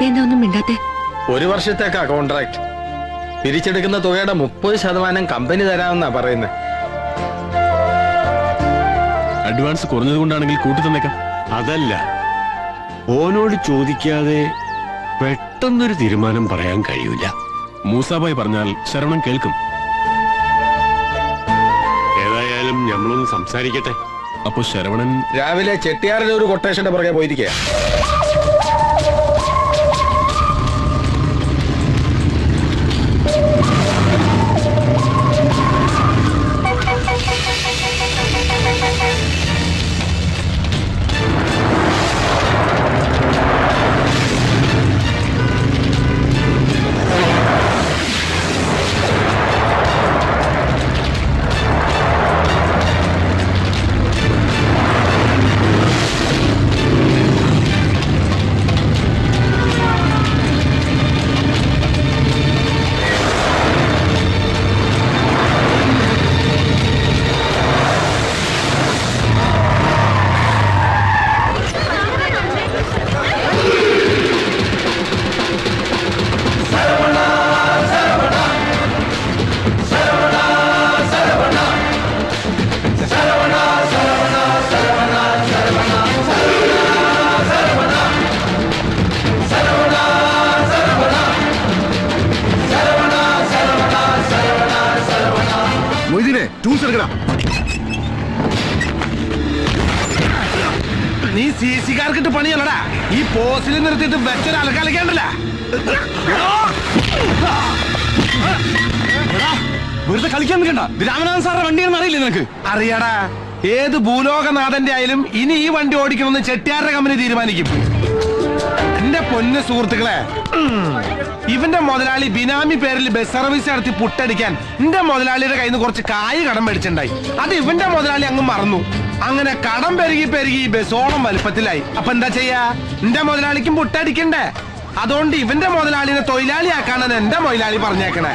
എന്താ ഒന്നും മിണ്ടാത്തെ? ഒരു വർഷത്തേക്കാ കോൺട്രാക്ട്. പിരിച്ചെടുക്കുന്ന തുകയുടെ 30% കമ്പനി തരാമെന്നാ പറയുന്നത്. അഡ്വാൻസ് കുറഞ്ഞത് കൊണ്ടാണെങ്കിൽ കൂട്ടി തന്നേക്കാം. അതല്ല, ഓനോട് ചോദിക്കാതെ പെട്ടെന്നൊരു തീരുമാനം പറയാൻ കഴിയൂല. മൂസാബായി പറഞ്ഞാൽ ശരവണൻ കേൾക്കും. ഏതായാലും നമ്മളൊന്ന് സംസാരിക്കട്ടെ. അപ്പൊ ശരവണൻ രാവിലെ ചെട്ടിയാറിലെ ഒരു കൊട്ടേഷന്റെ പുറകെ പോയിരിക്കുക. നീ സിസിക്കാർക്കിട്ട് പണിയല്ലടാ. ഈ പോസ്റ്റിൽ നിർത്തിയിട്ട് വെച്ചൊരു അലക്കാലിക്കണ്ടല്ല. വെറുതെ കളിക്കാൻ നിൽക്കണ്ട. രാമനാഥൻ സാറിന്റെ വണ്ടിയൊന്നും അറിയില്ലേ നിനക്ക്? അറിയാടാ, ഏത് ഭൂലോകനാഥന്റെ ആയാലും ഇനി ഈ വണ്ടി ഓടിക്കണമെന്ന് ചെട്ടിയാരുടെ കമ്പനി തീരുമാനിക്കും. എന്റെ പൊന്ന് സുഹൃത്തുക്കളെ, ഇവന്റെ മുതലാളി ബിനാമി പേരിൽ ബസ് സർവീസ് നടത്തി പുട്ടടിക്കാൻ എന്റെ മുതലാളിയുടെ കയ്യിൽ നിന്ന് കുറച്ച് കായ് കടം മേടിച്ചിട്ടുണ്ടായി. അത് ഇവന്റെ മുതലാളി അങ്ങ് മറന്നു. അങ്ങനെ കടം പെരുകി പെരുകി ബസ്സോളം വലുപ്പത്തിലായി. അപ്പൊ എന്താ ചെയ്യാ? എന്റെ മുതലാളിക്കും പുട്ടടിക്കണ്ടേ? അതുകൊണ്ട് ഇവന്റെ മുതലാളിനെ തൊഴിലാളിയാക്കാനാണ് എന്റെ മുതലാളി പറഞ്ഞേക്കണേ.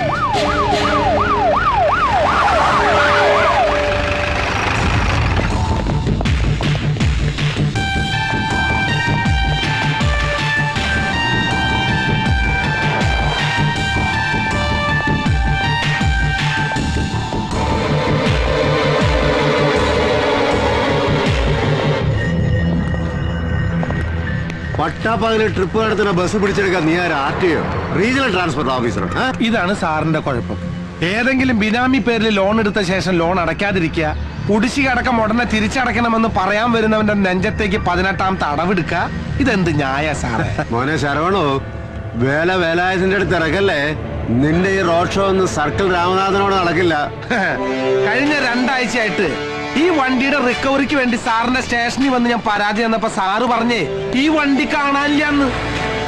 പട്ടാപ്പകല് ട്രിപ്പ് നടത്തുന്ന ബസ് പിടിച്ചെടുക്കാൻ നീ ആര്? RTO, regional transport officer? ഇതാണ് സാറിന്റെ കുഴപ്പം. ഏതെങ്കിലും ബിനാമി പേരിൽ ലോൺ എടുത്ത ശേഷം ലോൺ അടയ്ക്കാതിരിക്കുക, കുടിശ്ശിക അടക്കം ഉടനെ തിരിച്ചടയ്ക്കണമെന്ന് പറയാൻ വരുന്നവന്റെ നെഞ്ചത്തേക്ക് 18ാമത്തെ അടവെടുക്കുക. ഇതെന്ത് ന്യായ സാറേ? മോനെ ശരവണോ, വേലായതിന്റെ അടുത്ത് ഇറക്കല്ലേ. നിന്റെ ഈ റോഡ് ഷോ ഒന്നും സർക്കിൾ രാമനാഥനോട് നടക്കില്ല. കഴിഞ്ഞ 2 ആഴ്ചയായിട്ട് ഈ വണ്ടിയുടെ റിക്കവറിക്ക് വേണ്ടി സാറിന്റെ സ്റ്റേഷനിൽ വന്ന് ഞാൻ പരാതി തന്നപ്പോ സാറ് പറഞ്ഞേ ഈ വണ്ടി കാണാനില്ലാന്ന്.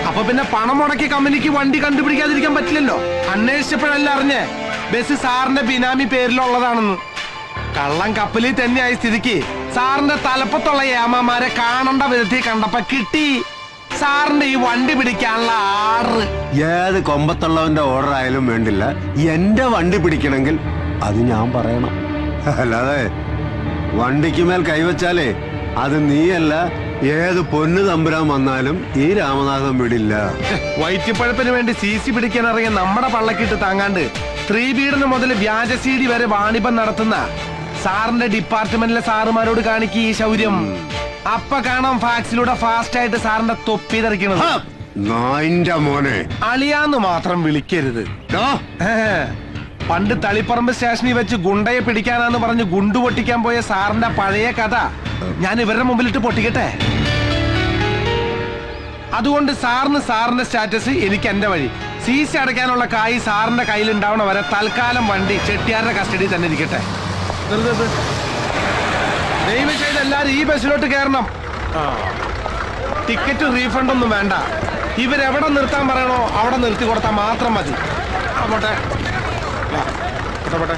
അപ്പൊ പിന്നെ പണം മുടക്കി കമ്പനിക്ക് വണ്ടി കണ്ടുപിടിക്കാതിരിക്കാൻ പറ്റില്ലല്ലോ. അന്വേഷിച്ചപ്പോഴല്ല അറിഞ്ഞേ ബസ് സാറിന്റെ ബിനാമി പേരിലുള്ളതാണെന്ന്. കള്ളം കപ്പലിൽ തന്നെയായ സ്ഥിതിക്ക് സാറിന്റെ തലപ്പത്തുള്ള ഏമാമാരെ കാണേണ്ട വിധത്തിൽ കണ്ടപ്പോ കിട്ടി സാറിന്റെ ഈ വണ്ടി പിടിക്കാനുള്ള ആർഡർ. ഏത് കൊമ്പത്തുള്ളവന്റെ ഓർഡർ ആയാലും വേണ്ടില്ല, എന്റെ വണ്ടി പിടിക്കണമെങ്കിൽ അത് ഞാൻ പറയണം. അല്ലാതെ വണ്ടിക്ക് മേൽ കൈവച്ചാലേ അത് നീയല്ല, ഏത് പൊന്നു തമ്പുരാൻ വന്നാലും ഈ രാമനാഥൻ വിടില്ല. വയറ്റിപ്പഴപ്പിന് വേണ്ടി CC പിടിക്കാൻ ഇറങ്ങിയ നമ്മുടെ പള്ളക്കിട്ട് താങ്ങാണ്ട് സ്ത്രീപീഡനം മുതൽ വ്യാജ CD വരെ വാണിഭം നടത്തുന്ന സാറിന്റെ ഡിപ്പാർട്ട്മെന്റിലെ സാറുമാരോട് കാണിക്ക് ഈ ശൗര്യം. അപ്പ കാണാം ഫാക്സിലൂടെ ഫാസ്റ്റ് ആയിട്ട് സാറിന്റെ തൊപ്പി തെറിക്കണത്. മോനെ അളിയാന്ന് മാത്രം വിളിക്കരുത്. പണ്ട് തളിപ്പറമ്പ് സ്റ്റേഷനിൽ വെച്ച് ഗുണ്ടയെ പിടിക്കാനാന്ന് പറഞ്ഞ് ഗുണ്ടു പൊട്ടിക്കാൻ പോയ സാറിന്റെ പഴയ കഥ ഞാൻ ഇവരുടെ മുമ്പിലിട്ട് പൊട്ടിക്കട്ടെ. അതുകൊണ്ട് സാറിന്റെ സ്റ്റാറ്റസ്, എനിക്ക് എന്റെ വഴി. CC അടയ്ക്കാനുള്ള കായ് സാറിന്റെ കയ്യിൽ ഉണ്ടാവണ വരെ തൽക്കാലം വണ്ടി ചെട്ടിയാരുടെ കസ്റ്റഡിയിൽ തന്നെ ഇരിക്കട്ടെ. ദയവ് ചെയ്ത് എല്ലാരും ഈ ബസ്സിലോട്ട് കയറണം. ടിക്കറ്റ് റീഫണ്ട് ഒന്നും വേണ്ട. ഇവരെവിടെ നിർത്താൻ പറയണോ അവിടെ നിർത്തി കൊടുത്താൽ മാത്രം മതി. പോട്ടെ പോട്ടെ.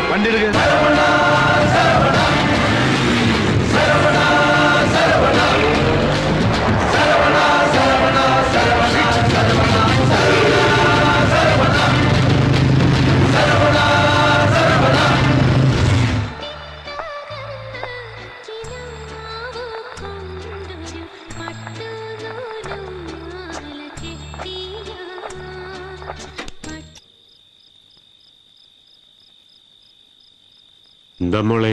വണ്ടി എടുക്കുക. എന്താ മോളെ?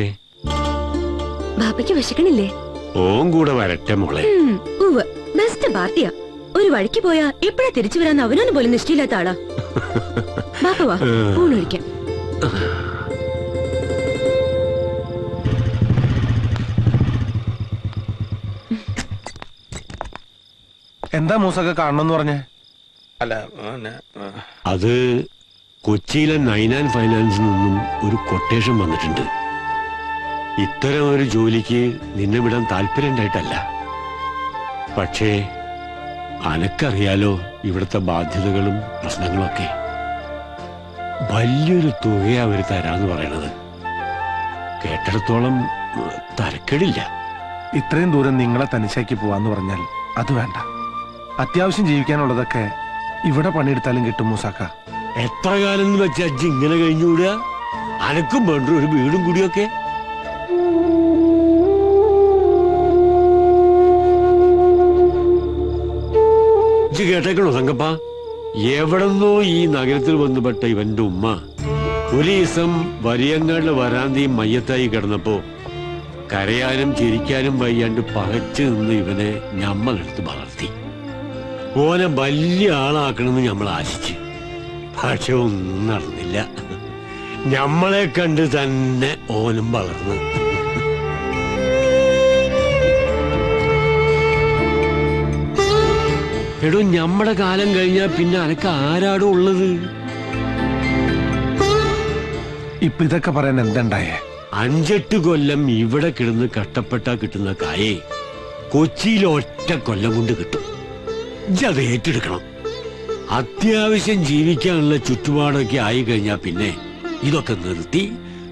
ബാപ്പയ്ക്ക് വിശക്കണില്ലേ? ഓൻ കൂടെ വരട്ടെ മോളെ. ബെസ്റ്റ് പാർട്ടിയാ. ഒരു വഴിക്ക് പോയാ എപ്പോഴാ തിരിച്ചു വരാന്ന് അവനൊന്നും പോലും നിശ്ചയില്ലാത്ത ആളാ. ബാപ്പ വാ, ഊണൊഴിക്കാം. എന്താ മൂസൊക്കെ കാണണമെന്ന് പറഞ്ഞേ? അത് കൊച്ചിയിലെ 9 ഫൈനാൻസിൽ നിന്നും ഒരു കൊട്ടേഷൻ വന്നിട്ടുണ്ട്. ഇത്തരം ഒരു ജോലിക്ക് നിന്നെ വിടാൻ താല്പര്യം ഉണ്ടായിട്ടല്ല. പക്ഷേ അനക്കറിയാലോ ഇവിടുത്തെ ബാധ്യതകളും പ്രശ്നങ്ങളൊക്കെ. വലിയൊരു തുകയാ അവര് തരാന്ന് പറയണത്. കേട്ടിടത്തോളം തരക്കേടില്ല. ഇത്രയും ദൂരം നിങ്ങളെ തനിച്ചാക്കി പോവാന്ന് പറഞ്ഞാൽ അത് വേണ്ട. അത്യാവശ്യം ജീവിക്കാനുള്ളതൊക്കെ ഇവിടെ പണിയെടുത്താലും കിട്ടും മൂസാക്ക. എത്ര കാലം എന്ന് വെച്ചാ അജ്ജ് ഇങ്ങനെ കഴിഞ്ഞുകൂടുക? അനക്കും വേണ്ട ഒരു വീടും കൂടിയൊക്കെ. ഇജ്ജ് കേട്ടേക്കണോ തങ്കപ്പ? എവിടെന്നോ ഈ നഗരത്തിൽ വന്നുപെട്ട ഇവന്റെ ഉമ്മ ഒരു ദിവസം വരിയങ്ങാടിലെ വരാന്തിയും മയ്യത്തായി കിടന്നപ്പോ കരയാനും ചിരിക്കാനും വയ്യാണ്ട് പകച്ചു നിന്ന് ഇവനെ ഞമ്മളെടുത്ത് വളർത്തി. ഓനെ വലിയ ആളാക്കണമെന്ന് നമ്മൾ ആശിച്ച്. പക്ഷെ ഒന്നും നടന്നില്ല. ഞമ്മളെ കണ്ട് തന്നെ ഓനും വളർന്നു. എടോ, ഞമ്മടെ കാലം കഴിഞ്ഞാ പിന്നെ അനക്ക് ആരാടോ ഉള്ളത്? ഇപ്പൊ ഇതൊക്കെ പറയാൻ എന്തുണ്ടായേ? 5-8 കൊല്ലം ഇവിടെ കിടന്ന് കഷ്ടപ്പെട്ടാ കിട്ടുന്ന കായേ കൊച്ചിയിൽ ഒറ്റ കൊല്ലം കൊണ്ട് കിട്ടും. അത് ഏറ്റെടുക്കണം. അത്യാവശ്യം ജീവിക്കാനുള്ള ചുറ്റുപാടൊക്കെ ആയി കഴിഞ്ഞാ പിന്നെ ഇതൊക്കെ നിർത്തി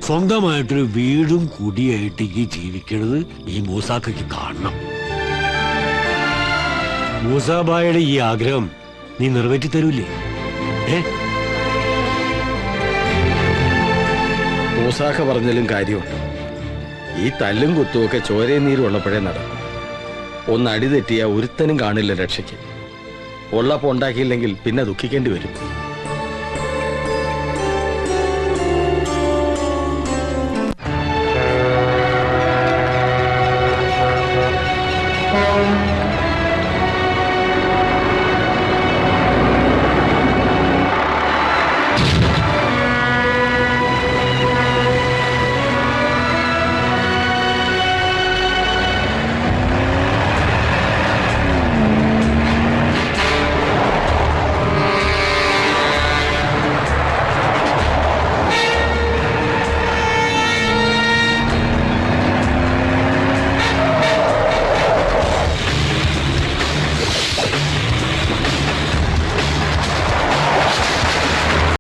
സ്വന്തമായിട്ടൊരു വീടും കുടിയായിട്ട് ഈ ജീവിക്കണത് ഈ മൂസാക്കയ്ക്ക് കാണണം. മൂസാബായുടെ ഈ ആഗ്രഹം നീ നിറവേറ്റി തരൂലേ? മൂസാക്ക പറഞ്ഞാലും കാര്യമുണ്ട്. ഈ തല്ലും കുത്തുമൊക്കെ ചോരയും നീരും ഉള്ളപ്പോഴേ നടക്കും. ഒന്ന് അടി തെറ്റിയാ ഒരുത്തനും കാണില്ല രക്ഷയ്ക്ക്. ഉള്ളപ്പോ ഉണ്ടാക്കിയില്ലെങ്കിൽ പിന്നെ ദുഃഖിക്കേണ്ടി വരും.